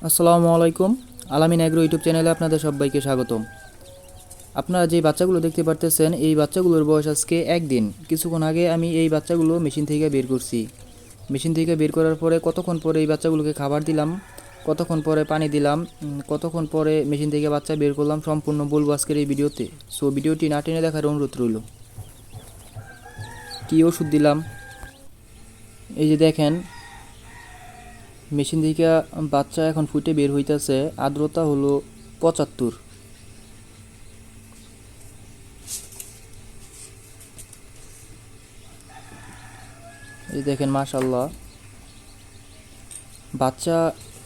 আসসালামু আলাইকুম। আলামিন এগ্রো ইউটিউব চ্যানেলে আপনাদের সবাইকে স্বাগতম। আপনারা যে বাচ্চাগুলো দেখতে পারতেছেন, এই বাচ্চাগুলোর বয়স আজকে একদিন। কিছুক্ষণ আগে আমি এই বাচ্চাগুলো মেশিন থেকে বের করছি। মেশিন থেকে বের করার পরে কতক্ষণ পরে এই বাচ্চাগুলোকে খাবার দিলাম, কতক্ষণ পরে পানি দিলাম, কতক্ষণ পরে মেশিন থেকে বাচ্চা বের করলাম, সম্পূর্ণ বলবো আজকের এই ভিডিওতে। সো ভিডিওটি না টেনে দেখার অনুরোধ রইল। কী ওষুধ দিলাম এই যে দেখেন, মেশিন থেকে বাচ্চা এখন ফুটে বের হইতেছে। আর্দ্রতা হলো 75। এই দেখেন মাশাল্লাহ, বাচ্চা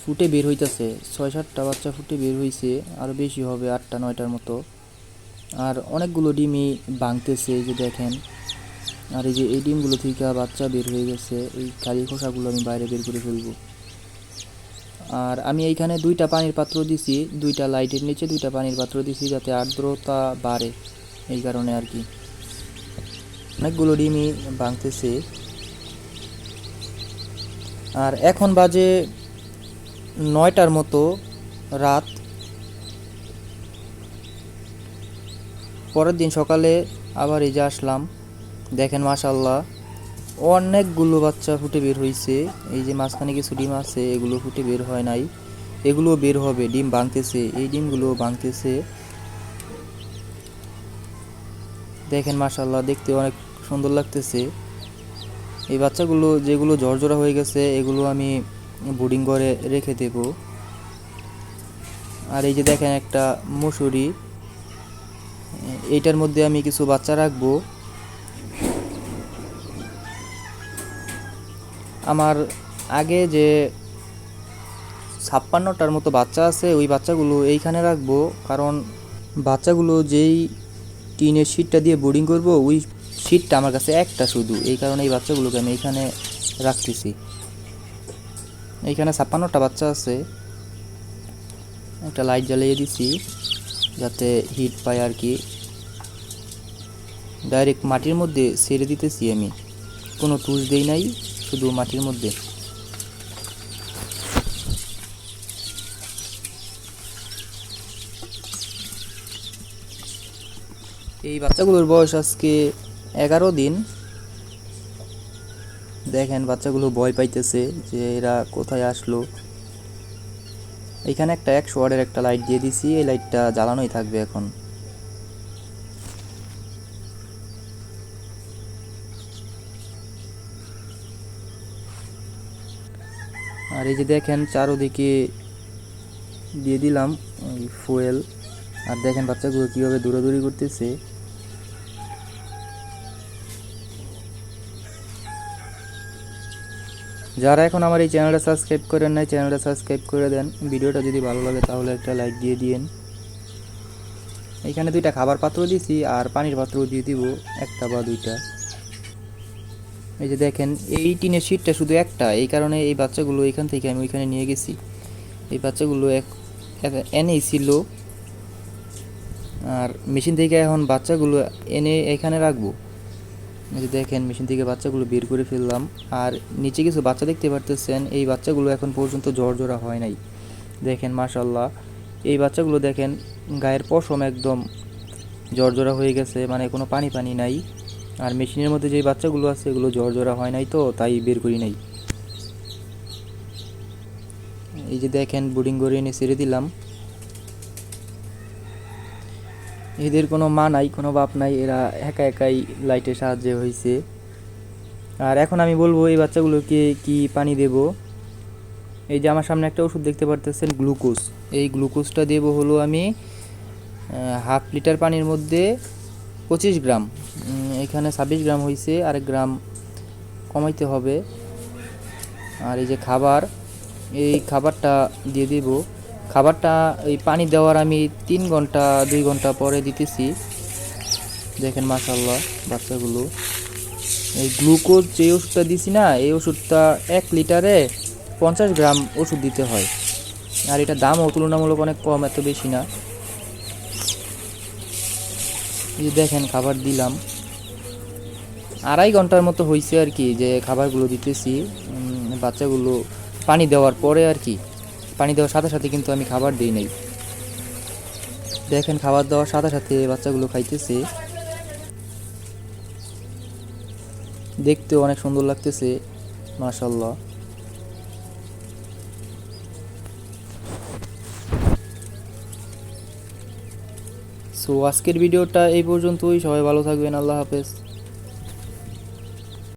ফুটে বের হইতেছে। 6-7টা বাচ্চা ফুটে বের হইছে, আরও বেশি হবে, 8টা-9টার মতো। আর অনেকগুলো ডিমই ভাঙতেছে, এই যে দেখেন। আর এই যে এই ডিমগুলো থেকে বাচ্চা বের হয়ে গেছে, এই খালি খোসাগুলো আমি বাইরে বের করে ফেলবো। আর আমি এইখানে 2টা পানির পাত্র দিছি, 2টা লাইটের নিচে 2টা পানির পাত্র দিছি, যাতে আর্দ্রতা বাড়ে, এই কারণে আর কি। অনেকগুলো ডিমই ভাঙতেছে। আর এখন বাজে 9টার মতো রাত। পরের দিন সকালে আবার এই যে আসলাম, দেখেন মাশাল্লাহ অনেকগুলো বাচ্চা ফুটে বের হয়েছে। এই যে মাঝখানে কিছু ডিম আছে, এগুলো ফুটে বের হয় নাই, এগুলো বের হবে। ডিম ভাঙতেছে, এই ডিমগুলো ভাঙতেছে। দেখেন মাশাল্লাহ, দেখতে অনেক সুন্দর লাগতেছে। এই বাচ্চাগুলো যেগুলো ঝরঝরা হয়ে গেছে, এগুলো আমি বোর্ডিং করে রেখে দেব। আর এই যে দেখেন একটা মশুরি, এইটার মধ্যে আমি কিছু বাচ্চা রাখবো। আমার আগে যে 56টার মতো বাচ্চা আছে, ওই বাচ্চাগুলো এইখানে রাখবো। কারণ বাচ্চাগুলো যেই টিনের শিটটা দিয়ে বোর্ডিং করব, ওই শিটটা আমার কাছে একটা শুধু, এই কারণে এই বাচ্চাগুলোকে আমি এইখানে রাখতেছি। এইখানে 56টা বাচ্চা আছে। একটা লাইট জ্বালিয়ে দিছি যাতে হিট পায় আর কি। ডাইরেক্ট মাটির মধ্যে ছেড়ে দিতেছি আমি, কোনো টুস দেই নাই, শুধু মাটির মধ্যে। এই বাচ্চাগুলোর বয়স আজকে 11 দিন। দেখেন বাচ্চাগুলো ভয় পাইতেছে যে এরা কোথায় আসলো। এখানে একটা 100 ওয়াটের একটা লাইট দিয়ে দিছি, এই লাইটটা জ্বালানোই থাকবে এখন। আর এই যে দেখেন চারোদিকে দিয়ে দিলাম ওই ফুয়েল। আর দেখেন বাচ্চাগুলো কীভাবে দৌড়াদৌড়ি করতেছে। যারা এখন আমার এই চ্যানেলটা সাবস্ক্রাইব করেন নাই, চ্যানেলটা সাবস্ক্রাইব করে দেন। ভিডিওটা যদি ভালো লাগে তাহলে একটা লাইক দিয়ে দিন। এখানে 2টা খাবার পাত্র দিছি, আর পানির পাত্র দিয়ে দিব, একটা বা 2টা। এই যে দেখেন এই টিনের শিটটা শুধু একটা, এই কারণে এই বাচ্চাগুলো এখান থেকে আমি ওইখানে নিয়ে গেছি। এই বাচ্চাগুলো এনেই ছিল, আর মেশিন থেকে এখন বাচ্চাগুলো এনে এখানে রাখবো। এই যে দেখেন মেশিন থেকে বাচ্চাগুলো বের করে ফেললাম। আর নিচে কিছু বাচ্চা দেখতে পারতেছেন, এই বাচ্চাগুলো এখন পর্যন্ত ঝরঝরা হয় নাই। দেখেন মাশাল্লাহ, এই বাচ্চাগুলো দেখেন গায়ের পশম একদম ঝরঝরা হয়ে গেছে, মানে কোনো পানি পানি নাই। আর মেশিনের মধ্যে যে বাচ্চাগুলো আছে, এগুলো ঝরঝরা হয় নাই, তো তাই বের করি নাই। এই যে দেখেন বোর্ডিং করে এনে ছেড়ে দিলাম। এদের কোনো মা নাই, কোনো বাপ নাই, এরা একা একাই লাইটের সাহায্যে হয়েছে। আর এখন আমি বলবো এই বাচ্চাগুলোকে কি পানি দেব। এই যে আমার সামনে একটা ওষুধ দেখতে পারতেছেন, গ্লুকোজ। এই গ্লুকোজটা দেব হলো আমি হাফ লিটার পানির মধ্যে 25 গ্রাম। এখানে 26 গ্রাম হয়েছে, আরেক গ্রাম কমাইতে হবে। আর এই যে খাবার, এই খাবারটা দিয়ে দেব। খাবারটা এই পানি দেওয়ার আমি 3 ঘন্টা 2 ঘন্টা পরে দিতেছি। দেখেন মাশাল্লাহ বাচ্চাগুলো। এই গ্লুকোজ যে ওষুধটা দিছি না, এই ওষুধটা 1 লিটারে 50 গ্রাম ওষুধ দিতে হয়। আর এটা দামও তুলনামূলক অনেক কম, এত বেশি না। এই দেখেন খাবার দিলাম, 2.5 ঘন্টার মতো হয়েছে আর কি, যে খাবারগুলো দিতেছি বাচ্চাগুলো পানি দেওয়ার পরে আর কি। পানি দেওয়ার সাথে সাথে কিন্তু আমি খাবার দিই নাই। দেখেন খাবার দেওয়ার সাথে সাথে বাচ্চাগুলো খাইতেছে, দেখতেও অনেক সুন্দর লাগতেছে মাশাআল্লাহ। সো আজকের ভিডিওটা এই পর্যন্তই, সবাই ভালো থাকবেন, আল্লাহ হাফেজ।